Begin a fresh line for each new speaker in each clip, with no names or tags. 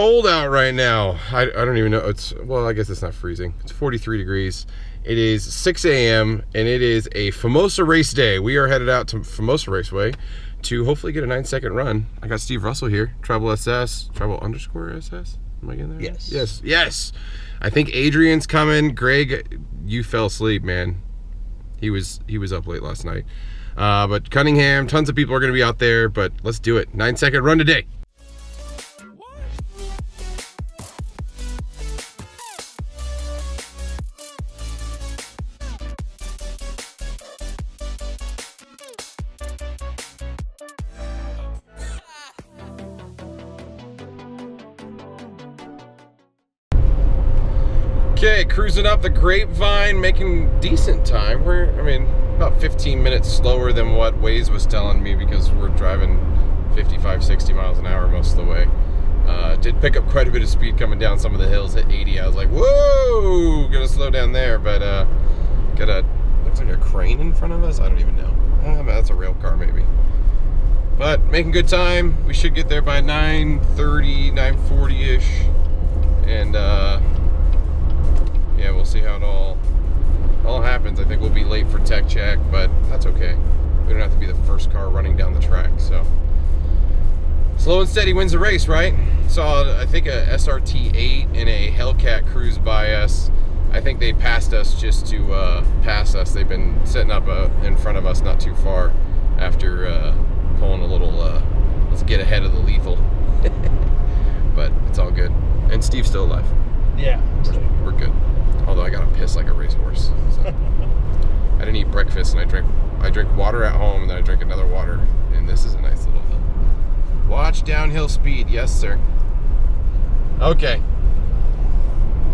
cold out right now. I don't even know. Well, I guess it's not freezing. It's 43 degrees. It is 6 a.m. and it is a Famoso race day. We are headed out to Famoso Raceway to hopefully get a 9-second run. I got Steve Russell here, Treble SS, Treble_SS. Am I getting there?
Yes.
Yes. I think Adrian's coming. Greg, you fell asleep, man. He was up late last night. But Cunningham, tons of people are going to be out there, but let's do it. 9-second run today. Okay, cruising up the Grapevine, making decent time. I mean, about 15 minutes slower than what Waze was telling me because we're driving 55, 60 miles an hour most of the way. Did pick up quite a bit of speed coming down some of the hills at 80. I was like, whoa, gonna slow down there, but looks like a crane in front of us. I don't even know. That's a rail car maybe. But making good time. We should get there by 9:30, 9:40-ish. And yeah, we'll see how it all happens. I think we'll be late for tech check, but that's okay. We don't have to be the first car running down the track, so. Slow and steady wins the race, right? Saw, I think, a SRT-8 and a Hellcat cruise by us. I think they passed us just to pass us. They've been sitting up in front of us not too far after pulling a little, let's get ahead of the lethal. But it's all good. And Steve's still alive.
Yeah.
We're good. Although I gotta piss like a racehorse. So. I didn't eat breakfast and I drank water at home and then I drank another water. And this is a nice little hill. Watch downhill speed, yes sir. Okay.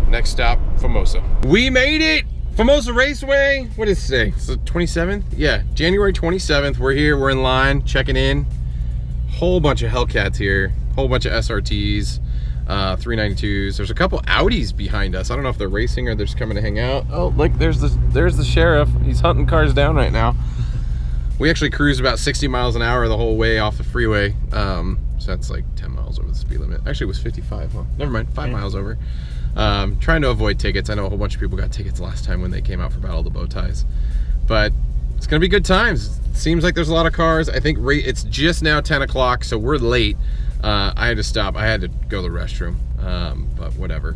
Next stop, Famoso. We made it! Famoso Raceway. What is today? It's the 27th? Yeah, January 27th. We're here, we're in line, checking in. Whole bunch of Hellcats here. Whole bunch of SRTs. 392s. There's a couple Audis behind us. I don't know if they're racing or they're just coming to hang out. Oh, look, there's the sheriff. He's hunting cars down right now. We actually cruised about 60 miles an hour the whole way off the freeway. So that's like 10 miles over the speed limit. Actually, it was 55. Huh? Never mind, 5 miles over. Trying to avoid tickets. I know a whole bunch of people got tickets last time when they came out for Battle of the Bow Ties. But it's gonna be good times. It seems like there's a lot of cars. I think it's just now 10 o'clock, so we're late. I had to stop. I had to go to the restroom, but whatever.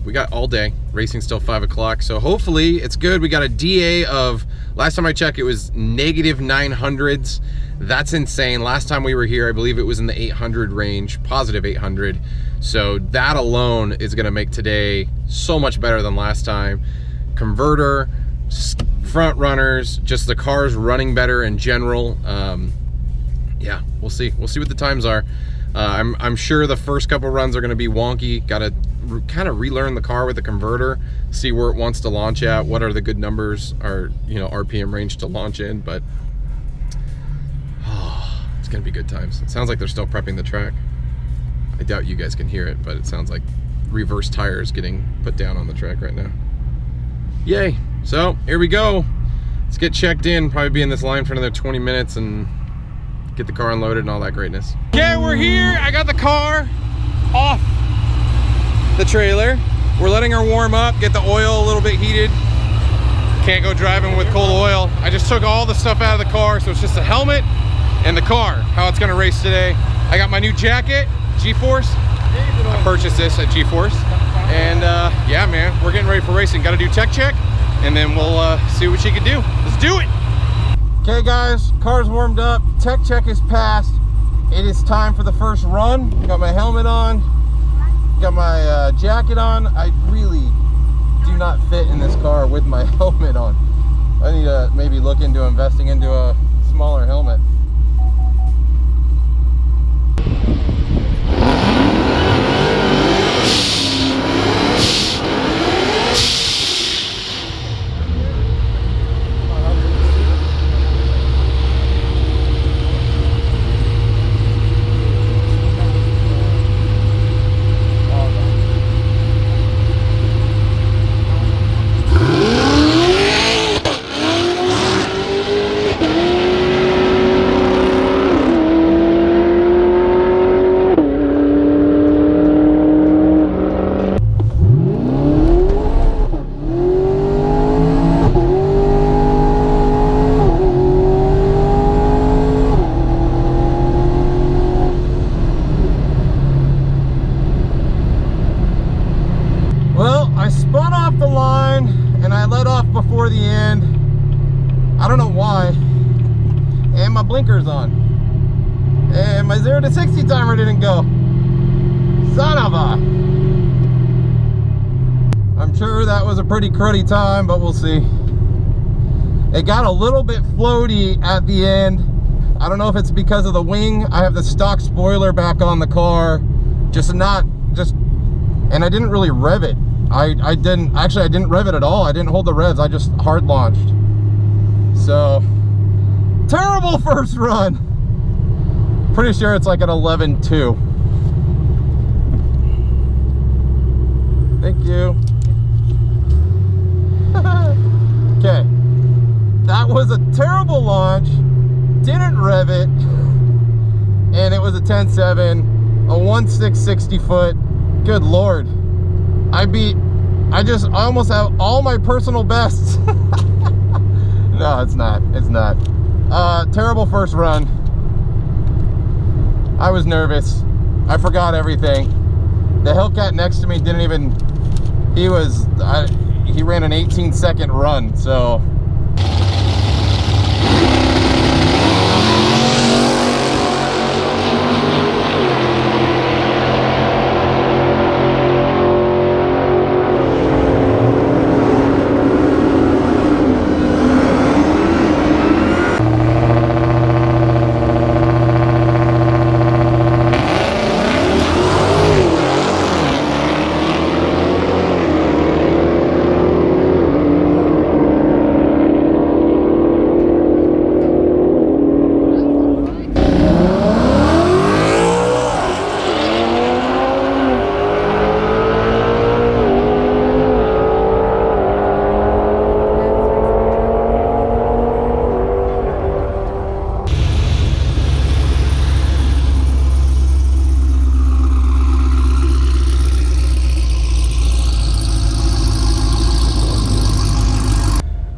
We got all day. Racing's still 5 o'clock, so hopefully it's good. We got a DA of, last time I checked, it was -900s. That's insane. Last time we were here, I believe it was in the 800 range, positive 800. So that alone is gonna make today so much better than last time. Converter, front runners, just the cars running better in general. Yeah, we'll see. We'll see what the times are. I'm sure the first couple runs are going to be wonky. Got to kind of relearn the car with the converter, see where it wants to launch at, what are the good numbers, or RPM range to launch in. But it's going to be good times. It sounds like they're still prepping the track. I doubt you guys can hear it, but it sounds like reverse tires getting put down on the track right now. Yay! So here we go. Let's get checked in. Probably be in this line for another 20 minutes and get the car unloaded and all that greatness. Okay, we're here. I got the car off the trailer. We're letting her warm up, get the oil a little bit heated. Can't go driving with cold oil. I just took all the stuff out of the car, so it's just the helmet and the car, how it's gonna race today. I got my new jacket, G-Force. I purchased this at G-Force. And yeah, man, we're getting ready for racing. Got to do tech check, and then we'll see what she can do. Let's do it. Okay guys, car's warmed up, tech check is passed. It is time for the first run. Got my helmet on, got my jacket on. I really do not fit in this car with my helmet on. I need to maybe look into investing into a smaller helmet.
I spun off the line and I let off before the end. I don't know why. And my blinker's on. And my 0 to 60 timer didn't go. Son of a... I'm sure that was a pretty cruddy time, but we'll see. It got a little bit floaty at the end. I don't know if it's because of the wing. I have the stock spoiler back on the car. And I didn't really rev it. I didn't rev it at all. I didn't hold the revs. I just hard launched. So, terrible first run. Pretty sure it's like an 11.2. Thank you. Okay. That was a terrible launch. Didn't rev it. And it was a 10.7, a 1.660 foot. Good Lord. I almost have all my personal bests. No, it's not. It's not. Terrible first run. I was nervous. I forgot everything. The Hellcat next to me didn't even, he ran an 18-second run, so.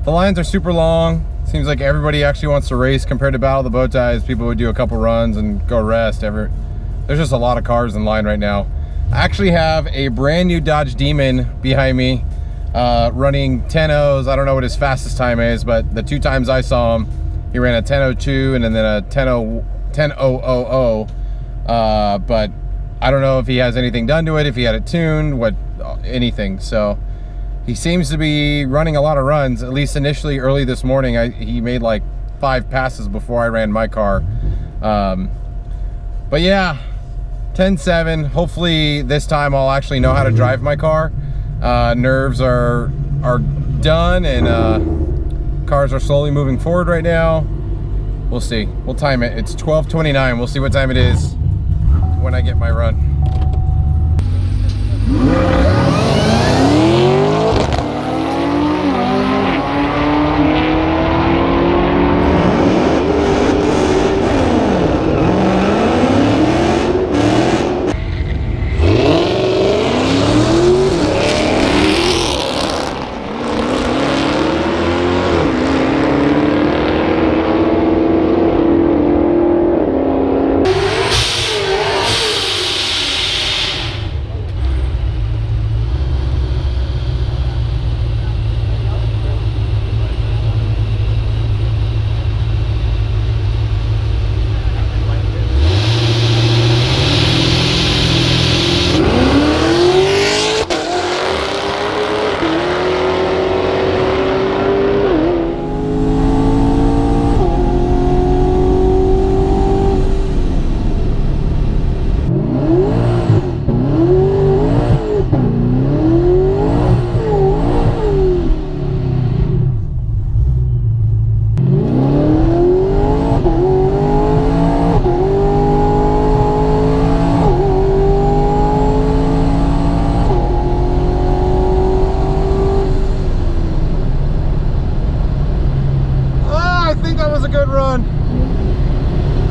The lines are super long. Seems like everybody actually wants to race compared to Battle of the Bow Ties. People would do a couple runs and go rest. There's just a lot of cars in line right now. I actually have a brand new Dodge Demon behind me, running 10.0s. I don't know what his fastest time is, but the 2 times I saw him, he ran a 10.02 and then a 10.000. But I don't know if he has anything done to it, if he had it tuned, anything. So he seems to be running a lot of runs, at least initially early this morning. He made like 5 passes before I ran my car. But yeah, 10.7. Hopefully this time I'll actually know how to drive my car. Nerves are done and cars are slowly moving forward right now. We'll see. We'll time it. It's 12:29. We'll see what time it is when I get my run.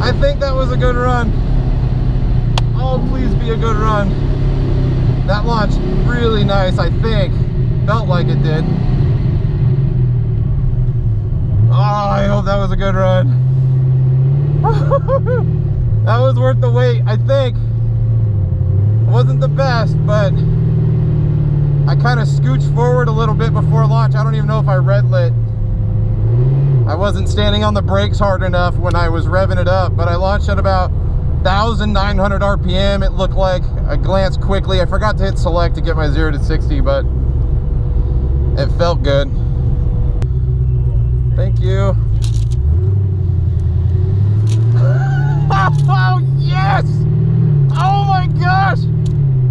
I think that was a good run. Oh, please be a good run. That launched really nice, I think. Felt like it did. Oh, I hope that was a good run. That was worth the wait, I think. It wasn't the best, but I kind of scooched forward a little bit before launch. I don't even know if I red lit. I wasn't standing on the brakes hard enough when I was revving it up, but I launched at about 1,900 RPM. It looked like. I glanced quickly. I forgot to hit select to get my 0 to 60, but it felt good. Thank you. Oh, yes! Oh my gosh!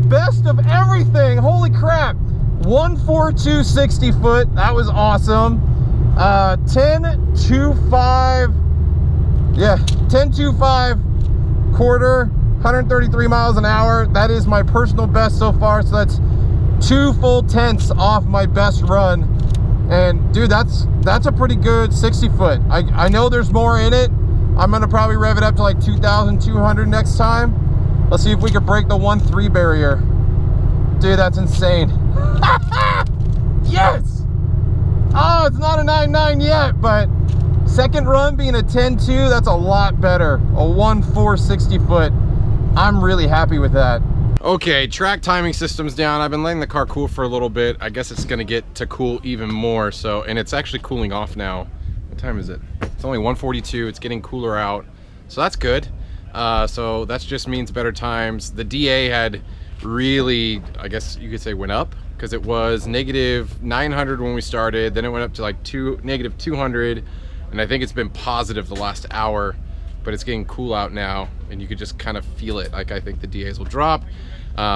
Best of everything. Holy crap. 142 60 foot. That was awesome. 10.25. Yeah, 10.25 quarter, 133 miles an hour. That is my personal best so far. So that's 2 full tenths off my best run. And dude, that's a pretty good 60 foot. I know there's more in it. I'm gonna probably rev it up to like 2,200 next time. Let's see if we can break the 1.3 barrier. Dude, that's insane. Yes! Oh, it's not a 9.9 yet, but second run being a 10.2, that's a lot better. A 1.4 60 foot. I'm really happy with that. Okay, track timing system's down. I've been letting the car cool for a little bit. I guess it's gonna get to cool even more. So, and it's actually cooling off now. What time is it? It's only 1:42. It's getting cooler out. So that's good. So that just means better times. The DA had really, I guess you could say, went up, because it was negative 900 when we started. Then it went up to like negative 200. And I think it's been positive the last hour, but it's getting cool out now, and you could just kind of feel it. Like, I think the DAs will drop.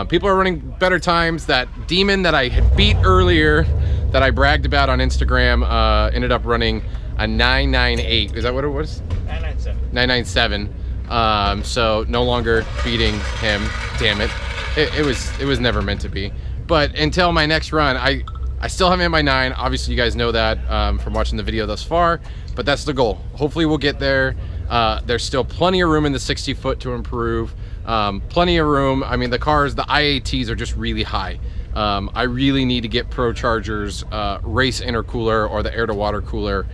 People are running better times. That Demon that I had beat earlier, that I bragged about on Instagram, ended up running a 998. Is that what it was? 997. 997. So no longer beating him. Damn it. It was never meant to be. But until my next run, I still haven't hit my 9. Obviously, you guys know that from watching the video thus far. But that's the goal. Hopefully, we'll get there. There's still plenty of room in the 60 foot to improve. Plenty of room. I mean, the IATs are just really high. I really need to get Pro Charger's race intercooler or the air to water cooler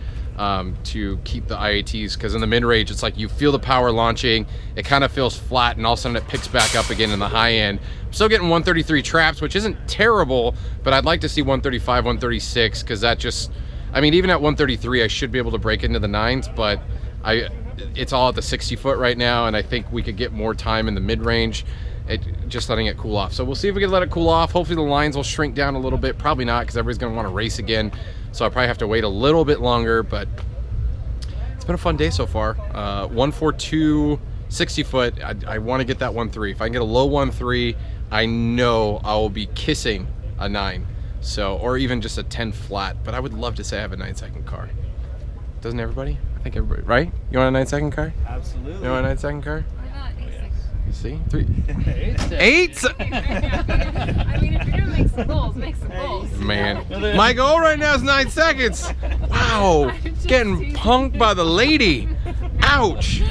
to keep the IATs, because in the mid-range, it's like you feel the power launching, it kind of feels flat, and all of a sudden it picks back up again in the high end. I'm still getting 133 traps, which isn't terrible, but I'd like to see 135, 136, because that just, I mean, even at 133, I should be able to break into the 9s, but it's all at the 60 foot right now, and I think we could get more time in the mid-range, just letting it cool off. So we'll see if we can let it cool off. Hopefully the lines will shrink down a little bit. Probably not, because everybody's going to want to race again. So I'll probably have to wait a little bit longer, but it's been a fun day so far. 142 60 foot. I want to get that 1.3. If I can get a low 1.3, I know I will be kissing a 9. So, or even just a 10 flat. But I would love to say I have a 9-second car. Doesn't everybody? I think everybody, right? You want a 9-second car?
Absolutely.
You want a 9-second car?
Why not? 8 seconds.
You see? 3.
8? I mean, if you're gonna make some goals, make some goals.
Man, my goal right now is 9 seconds. Wow, getting punked by the lady. Ouch.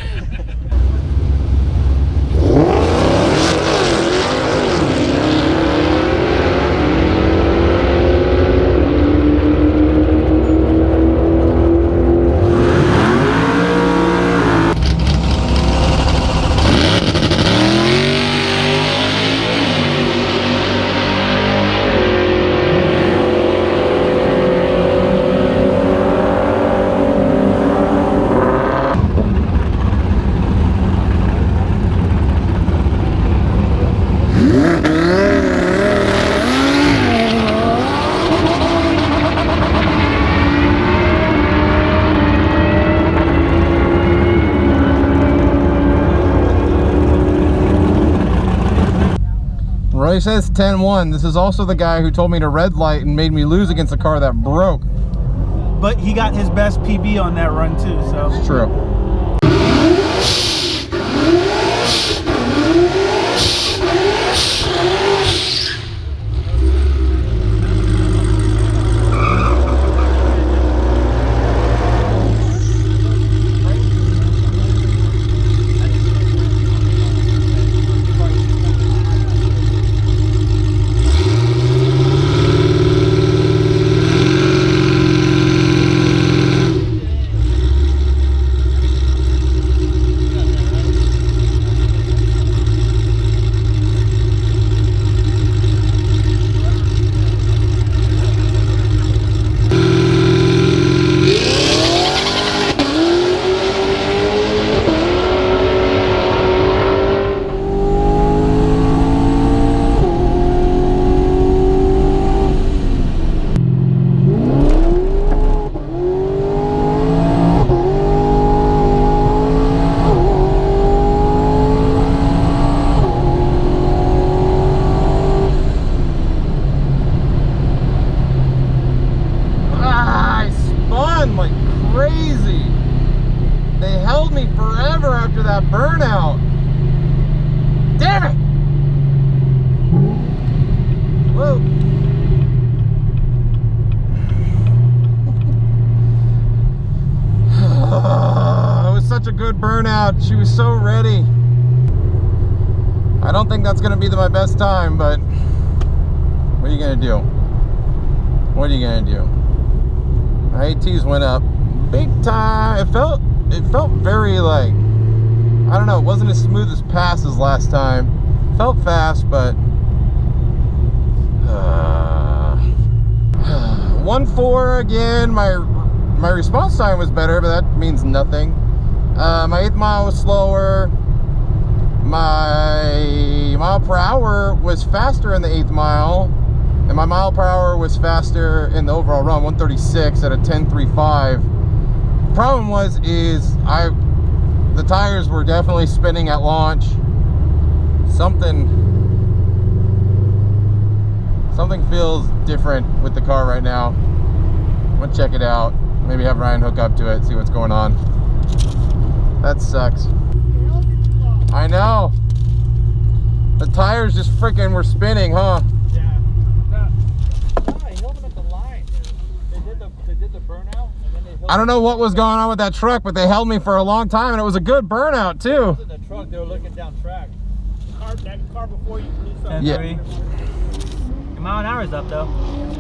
Roy says 10-1. This is also the guy who told me to red light and made me lose against a car that broke.
But he got his best PB on that run too, so.
It's true. that burnout. Damn it! Whoa. It was such a good burnout. She was so ready. I don't think that's gonna be my best time, but what are you gonna do? What are you gonna do? My ATs went up big time. It felt very like, I don't know, it wasn't as smooth as pass as last time. Felt fast, but 1.4 again. My response time was better, but that means nothing. My 8th mile was slower. My mile per hour was faster in the 8th mile, and my mile per hour was faster in the overall run, 136 at a 10.35. Problem is the tires were definitely spinning at launch. Something feels different with the car right now. I'm gonna check it out. Maybe have Ryan hook up to it, see what's going on. That sucks. I know. The tires just freaking were spinning, huh?
Yeah. I held them at the line. They did the burnout, and then they held.
I don't know what was going on with that truck, but they held me for a long time, and it was a good burnout too.
In the truck, they were looking down track. That car before you flew something.
Yeah.
Your mile an hour is up though.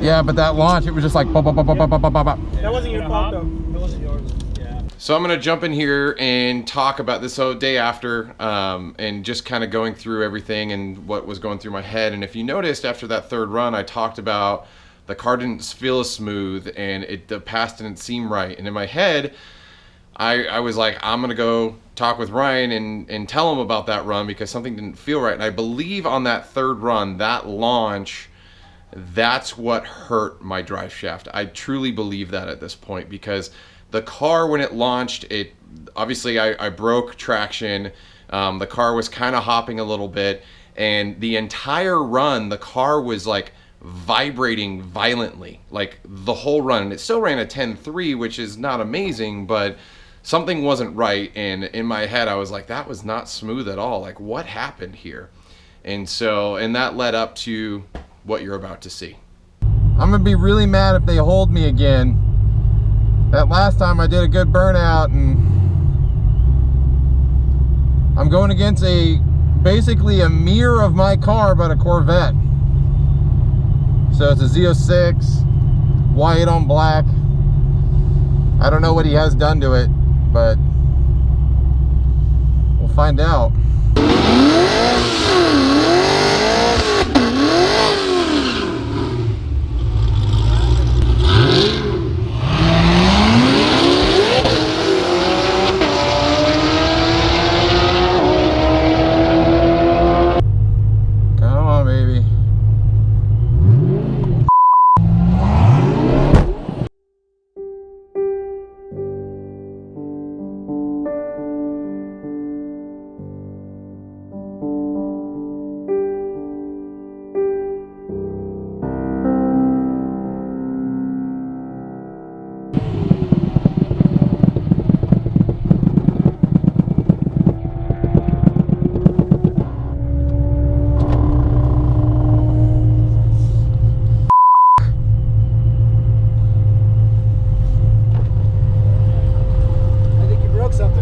Yeah, but that launch, it was just like bop, bop, bop, bop, bop, bop, bop, bop.
That wasn't your fault though. It wasn't yours. Yeah.
So I'm gonna jump in here and talk about this day after, and just kind of going through everything and what was going through my head. And if you noticed, after that third run, I talked about the car didn't feel as smooth and the pass didn't seem right. And in my head, I was like, I'm gonna go talk with Ryan and tell him about that run because something didn't feel right. And I believe on that third run, that launch, that's what hurt my drive shaft. I truly believe that at this point, because the car, when it launched, it obviously I broke traction. The car was kind of hopping a little bit, and the entire run, the car was like vibrating violently, like the whole run. And it still ran a 10.3, which is not amazing, but something wasn't right. And in my head, I was like, that was not smooth at all. Like, what happened here? And that led up to what you're about to see.
I'm gonna be really mad if they hold me again. That last time I did a good burnout, and I'm going against basically a mirror of my car, but a Corvette. So it's a Z06, white on black. I don't know what he has done to it, but we'll find out.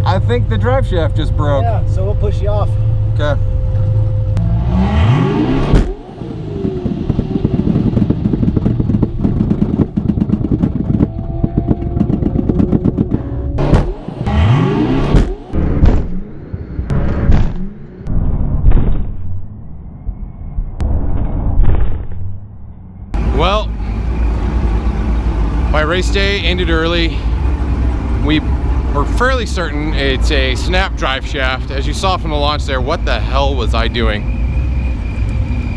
I think the drive shaft just broke.
Yeah, so we'll push you off.
Okay.
Well, my race day ended early. We're fairly certain it's a snap drive shaft. As you saw from the launch there, what the hell was I doing?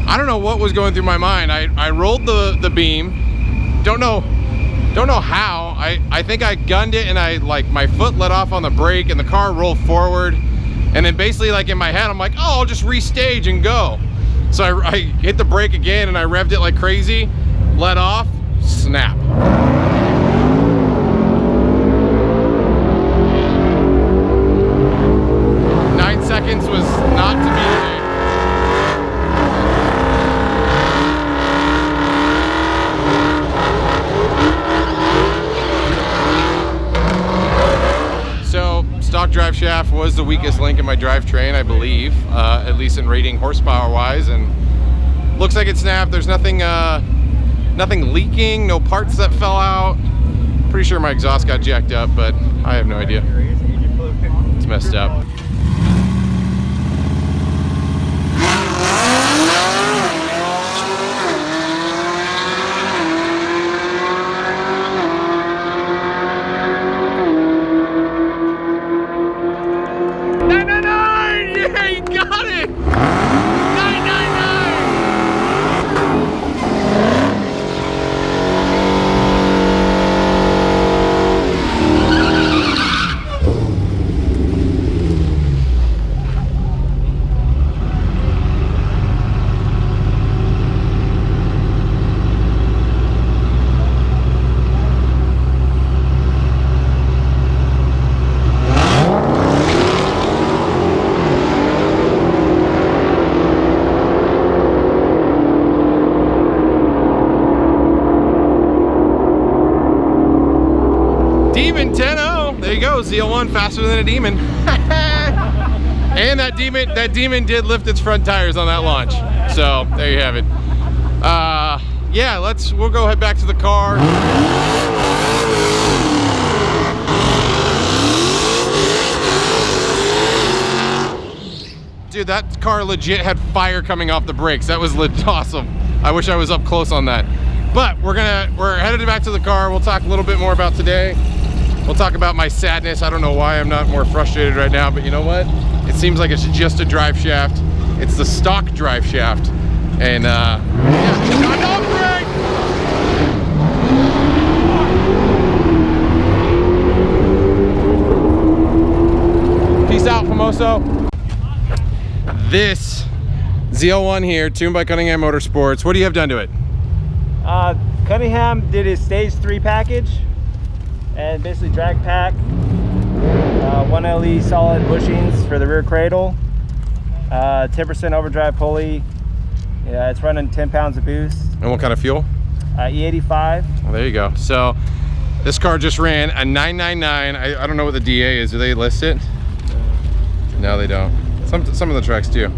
I don't know what was going through my mind. I rolled the beam. Don't know how. I think I gunned it, and my foot let off on the brake and the car rolled forward. And then basically, like, in my head, I'm like, oh, I'll just restage and go. So I hit the brake again and I revved it like crazy, let off, snap.
was the weakest link in my drivetrain, I believe, at least in rating horsepower wise, and looks like it snapped. There's nothing nothing leaking, no parts that fell out. Pretty sure my exhaust got jacked up, but I have no idea. It's messed up. Demon 10-0. There you go. ZL1 faster than a Demon. And that demon did lift its front tires on that launch. So there you have it. Yeah, we'll go head back to the car. Dude, that car legit had fire coming off the brakes. That was awesome. I wish I was up close on that. But we're headed back to the car. We'll talk a little bit more about today. We'll talk about my sadness. I don't know why I'm not more frustrated right now, but you know what? It seems like it's just a drive shaft. It's the stock drive shaft. And yeah, peace out, Famoso. This ZL1 here, tuned by Cunningham Motorsports. What do you have done to it?
Cunningham did his stage 3 package and basically drag pack, 1 LE solid bushings for the rear cradle, 10% overdrive pulley. Yeah, it's running 10 pounds of boost.
And what kind of fuel?
E85.
Well, there you go. So this car just ran a 999. I don't know what the DA is. Do they list it? No, they don't. Some of the trucks do.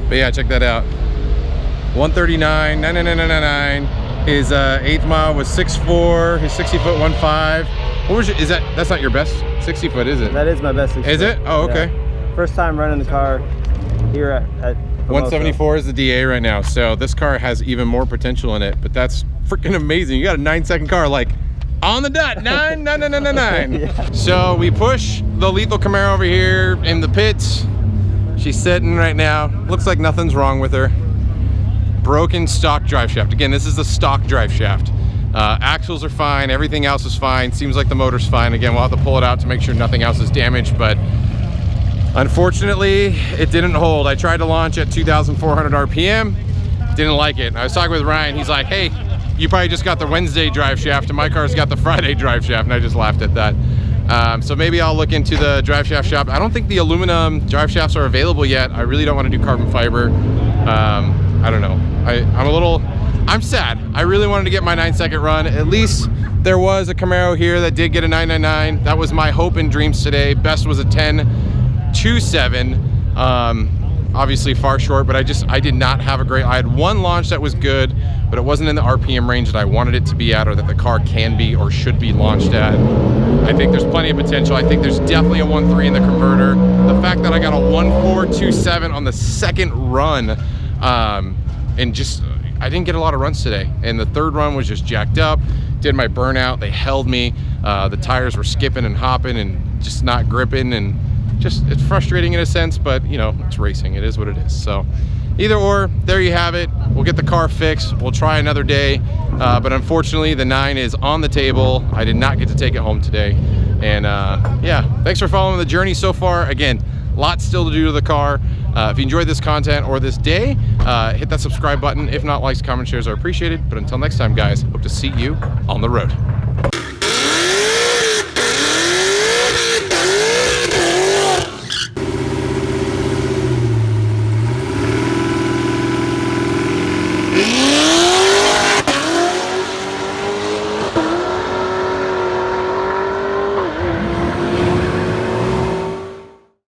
But yeah, check that out. 139, 99999. His 8th mile was 6'4", his 60 foot 1.5. What was your, that's not your best 60 foot, is it?
That is my best 60
Is
foot.
it? Oh, okay.
Yeah. First time running the car here at Famoso.
174 is the DA right now. So this car has even more potential in it, but that's freaking amazing. You got a 9-second car, like on the dot, 9.
Yeah.
So we push the lethal Camaro over here in the pits. She's sitting right now. Looks like nothing's wrong with her. Broken stock drive shaft. Again, this is the stock drive shaft. Axles are fine, everything else is fine. Seems like the motor's fine. Again, we'll have to pull it out to make sure nothing else is damaged, but unfortunately, it didn't hold. I tried to launch at 2,400 RPM, didn't like it. I was talking with Ryan, he's like, hey, you probably just got the Wednesday drive shaft and my car's got the Friday drive shaft, and I just laughed at that. So maybe I'll look into the drive shaft shop. I don't think the aluminum drive shafts are available yet. I really don't want to do carbon fiber. I don't know. I'm sad. I really wanted to get my 9-second run. At least there was a Camaro here that did get a 999. That was my hope and dreams today. Best was a 10.27. Obviously far short, but I did not have a great, I had one launch that was good, but it wasn't in the RPM range that I wanted it to be at, or that the car can be or should be launched at. I think there's plenty of potential. I think there's definitely a 1.3 in the converter. The fact that I got a 1.427 on the second run, and just, I didn't get a lot of runs today. And the third run was just jacked up. Did my burnout, they held me. The tires were skipping and hopping and just not gripping, and just, it's frustrating in a sense, but you know, it's racing, it is what it is. So either or, there you have it. We'll get the car fixed. We'll try another day. But unfortunately, the 9 is on the table. I did not get to take it home today. And yeah, thanks for following the journey so far. Again, lots still to do to the car. If you enjoyed this content or this day, hit that subscribe button. If not, likes, comments, shares are appreciated. But until next time, guys, hope to see you on the road.